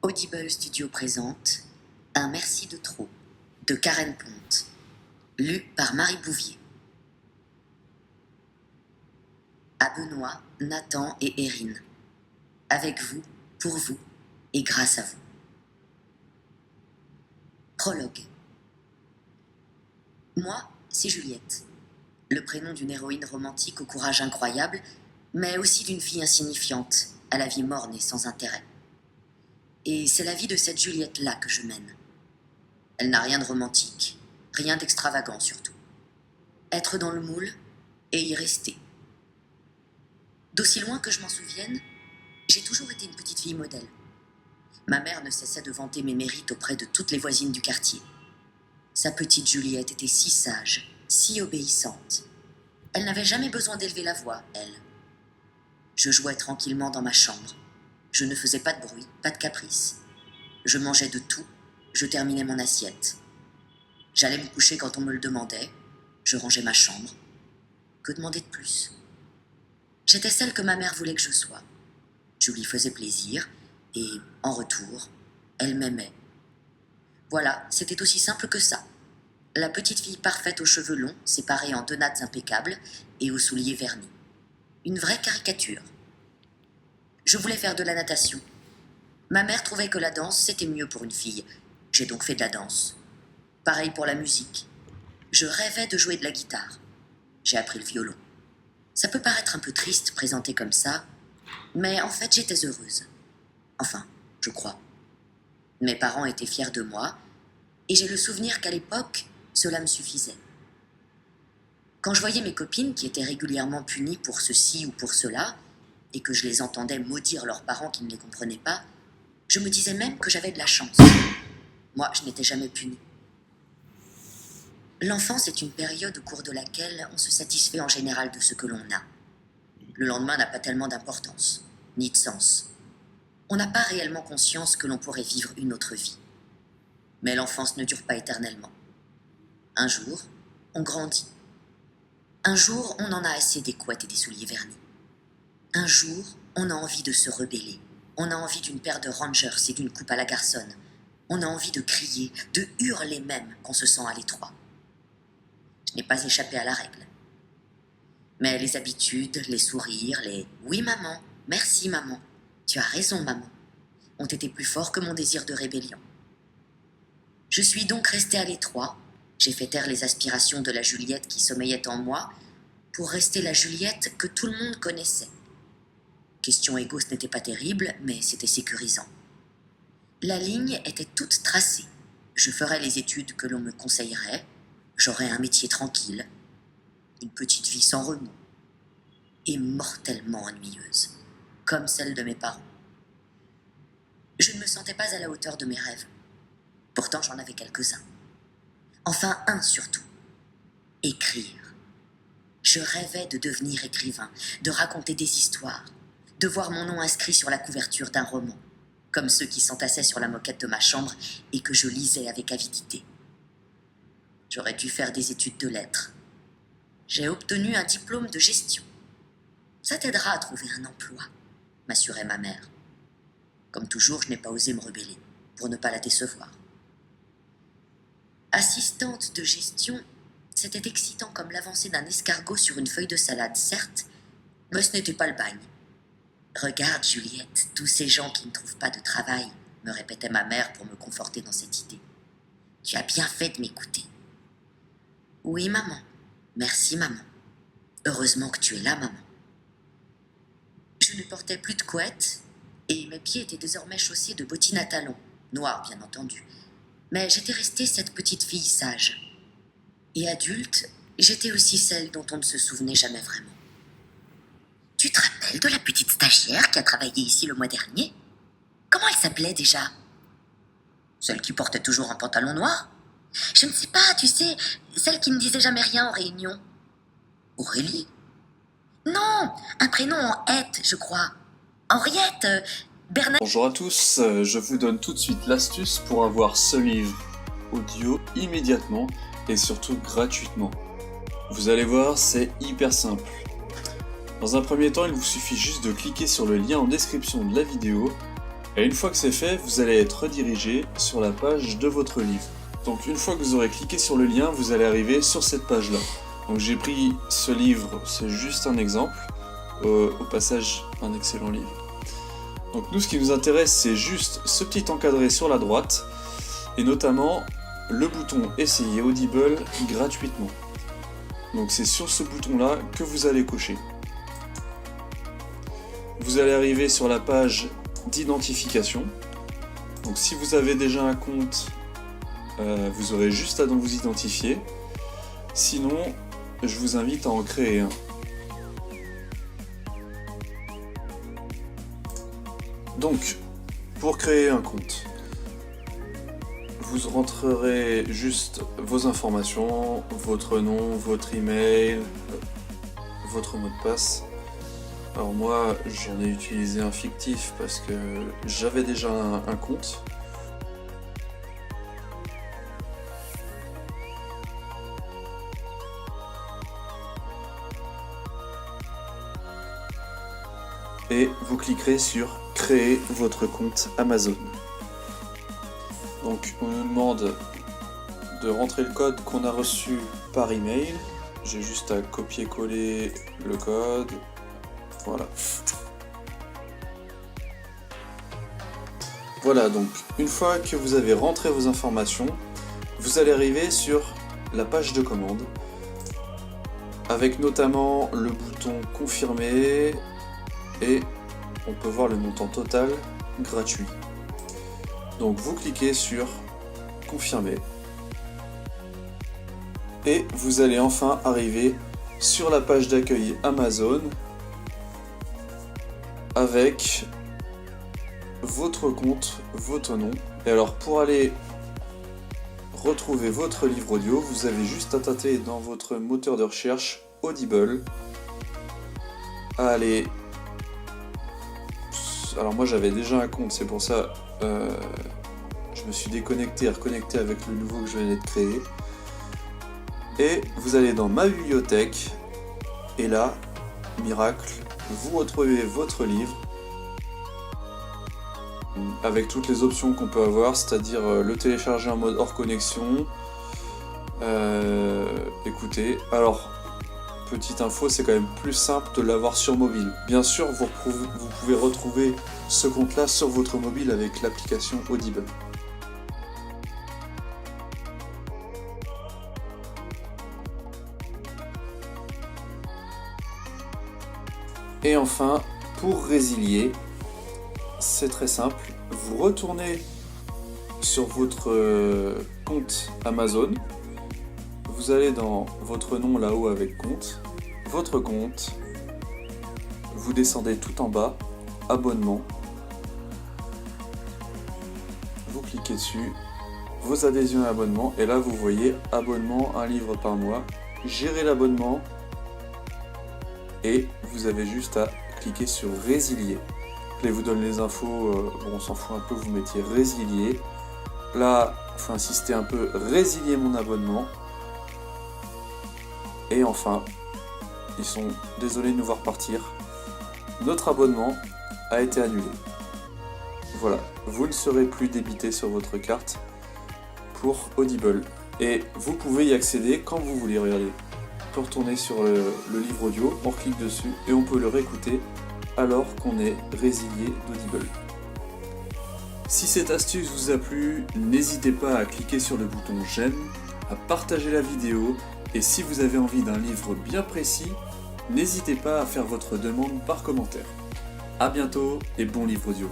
Audible Studio présente Un merci de trop de Karen Ponte, lu par Marie Bouvier. À Benoît, Nathan et Erin, avec vous, pour vous et grâce à vous. Prologue. Moi, c'est Juliette, le prénom d'une héroïne romantique au courage incroyable, mais aussi d'une fille insignifiante, à la vie morne et sans intérêt. Et c'est la vie de cette Juliette-là que je mène. Elle n'a rien de romantique, rien d'extravagant surtout. Être dans le moule et y rester. D'aussi loin que je m'en souvienne, j'ai toujours été une petite fille modèle. Ma mère ne cessait de vanter mes mérites auprès de toutes les voisines du quartier. Sa petite Juliette était si sage, si obéissante. Elle n'avait jamais besoin d'élever la voix, elle. Je jouais tranquillement dans ma chambre. Je ne faisais pas de bruit, pas de caprice. Je mangeais de tout, je terminais mon assiette. J'allais me coucher quand on me le demandait, je rangeais ma chambre. Que demander de plus? J'étais celle que ma mère voulait que je sois. Je lui faisais plaisir, et, en retour, elle m'aimait. Voilà, c'était aussi simple que ça. La petite fille parfaite aux cheveux longs, séparée en deux nattes impeccables, et aux souliers vernis. Une vraie caricature. Je voulais faire de la natation. Ma mère trouvait que la danse, c'était mieux pour une fille. J'ai donc fait de la danse. Pareil pour la musique. Je rêvais de jouer de la guitare. J'ai appris le violon. Ça peut paraître un peu triste présenté comme ça, mais en fait j'étais heureuse. Enfin, je crois. Mes parents étaient fiers de moi, et j'ai le souvenir qu'à l'époque, cela me suffisait. Quand je voyais mes copines qui étaient régulièrement punies pour ceci ou pour cela, et que je les entendais maudire leurs parents qui ne les comprenaient pas, je me disais même que j'avais de la chance. Moi, je n'étais jamais punie. L'enfance est une période au cours de laquelle on se satisfait en général de ce que l'on a. Le lendemain n'a pas tellement d'importance, ni de sens. On n'a pas réellement conscience que l'on pourrait vivre une autre vie. Mais l'enfance ne dure pas éternellement. Un jour, on grandit. Un jour, on en a assez des couettes et des souliers vernis. Un jour, on a envie de se rebeller. On a envie d'une paire de Rangers et d'une coupe à la garçonne. On a envie de crier, de hurler même qu'on se sent à l'étroit. Je n'ai pas échappé à la règle. Mais les habitudes, les sourires, les « oui maman, merci maman, tu as raison maman » ont été plus forts que mon désir de rébellion. Je suis donc restée à l'étroit, j'ai fait taire les aspirations de la Juliette qui sommeillait en moi pour rester la Juliette que tout le monde connaissait. Question égo, ce n'était pas terrible, mais c'était sécurisant. La ligne était toute tracée. Je ferais les études que l'on me conseillerait, j'aurais un métier tranquille, une petite vie sans remous, et mortellement ennuyeuse, comme celle de mes parents. Je ne me sentais pas à la hauteur de mes rêves. Pourtant, j'en avais quelques-uns. Enfin, un surtout. Écrire. Je rêvais de devenir écrivain, de raconter des histoires, de voir mon nom inscrit sur la couverture d'un roman, comme ceux qui s'entassaient sur la moquette de ma chambre et que je lisais avec avidité. J'aurais dû faire des études de lettres. J'ai obtenu un diplôme de gestion. Ça t'aidera à trouver un emploi, m'assurait ma mère. Comme toujours, je n'ai pas osé me rebeller, pour ne pas la décevoir. Assistante de gestion, c'était excitant comme l'avancée d'un escargot sur une feuille de salade, certes, mais ce n'était pas le bagne. Regarde, Juliette, tous ces gens qui ne trouvent pas de travail, me répétait ma mère pour me conforter dans cette idée. Tu as bien fait de m'écouter. Oui, maman. Merci, maman. Heureusement que tu es là, maman. Je ne portais plus de couette, et mes pieds étaient désormais chaussés de bottines à talons, noires bien entendu. Mais j'étais restée cette petite fille sage. Et adulte, j'étais aussi celle dont on ne se souvenait jamais vraiment. Tu te rappelles de la petite stagiaire qui a travaillé ici le mois dernier? Comment elle s'appelait déjà? Celle qui portait toujours un pantalon noir? Je ne sais pas, tu sais, celle qui ne disait jamais rien en réunion. Aurélie? Non, un prénom en hête, je crois. Henriette, Bernard... Bonjour à tous, je vous donne tout de suite l'astuce pour avoir ce livre audio immédiatement et surtout gratuitement. Vous allez voir, c'est hyper simple. Dans un premier temps, il vous suffit juste de cliquer sur le lien en description de la vidéo Et une fois que c'est fait, vous allez être redirigé sur la page de votre livre. Donc une fois que vous aurez cliqué sur le lien, vous allez arriver sur cette page-là. Donc j'ai pris ce livre, c'est juste un exemple. Au passage, un excellent livre. Donc nous, ce qui nous intéresse, c'est juste ce petit encadré sur la droite, et notamment le bouton Essayer Audible gratuitement. Donc c'est sur ce bouton-là que vous allez cocher. Vous allez arriver sur la page d'identification. Donc si vous avez déjà un compte, vous aurez juste à vous identifier. Sinon, je vous invite à en créer un. Donc, pour créer un compte, vous rentrerez juste vos informations, votre nom, votre email, votre mot de passe. Alors moi, j'en ai utilisé un fictif parce que j'avais déjà un compte. Et vous cliquerez sur créer votre compte Amazon. Donc on nous demande de rentrer le code qu'on a reçu par email. J'ai juste à copier-coller le code. Voilà. Voilà, donc une fois que vous avez rentré vos informations, vous allez arriver sur la page de commande avec notamment le bouton confirmer. Et on peut voir le montant total gratuit. Donc vous cliquez sur confirmer. Et vous allez enfin arriver sur la page d'accueil Amazon avec votre compte, votre nom. Et alors pour aller retrouver votre livre audio, vous avez juste à taper dans votre moteur de recherche Audible, à aller. Alors moi j'avais déjà un compte, c'est pour ça je me suis déconnecté et reconnecté avec le nouveau que je venais de créer. Et vous allez dans ma bibliothèque, et là, miracle, vous retrouvez votre livre avec toutes les options qu'on peut avoir, c'est-à-dire le télécharger en mode hors connexion. Écoutez, alors petite info, c'est quand même plus simple de l'avoir sur mobile. Bien sûr, vous pouvez retrouver ce compte-là sur votre mobile avec l'application Audible. Et enfin, pour résilier, c'est très simple. Vous retournez sur votre compte Amazon. Vous allez dans votre nom là-haut avec compte, votre compte, vous descendez tout en bas, abonnement, vous cliquez dessus, vos adhésions et abonnements, et là vous voyez abonnement, un livre par mois, gérer l'abonnement, et vous avez juste à cliquer sur résilier. Là, il vous donne les infos, bon, on s'en fout un peu, vous mettiez résilier. Là, il faut insister un peu, résilier mon abonnement. Et enfin, ils sont désolés de nous voir partir. Notre abonnement a été annulé. Voilà, vous ne serez plus débité sur votre carte pour Audible. Et vous pouvez y accéder quand vous voulez, regardez. On peut retourner sur le livre audio, on clique dessus et on peut le réécouter alors qu'on est résilié d'Audible. Si cette astuce vous a plu, n'hésitez pas à cliquer sur le bouton j'aime, à partager la vidéo, et si vous avez envie d'un livre bien précis, n'hésitez pas à faire votre demande par commentaire. A bientôt et bon livre audio.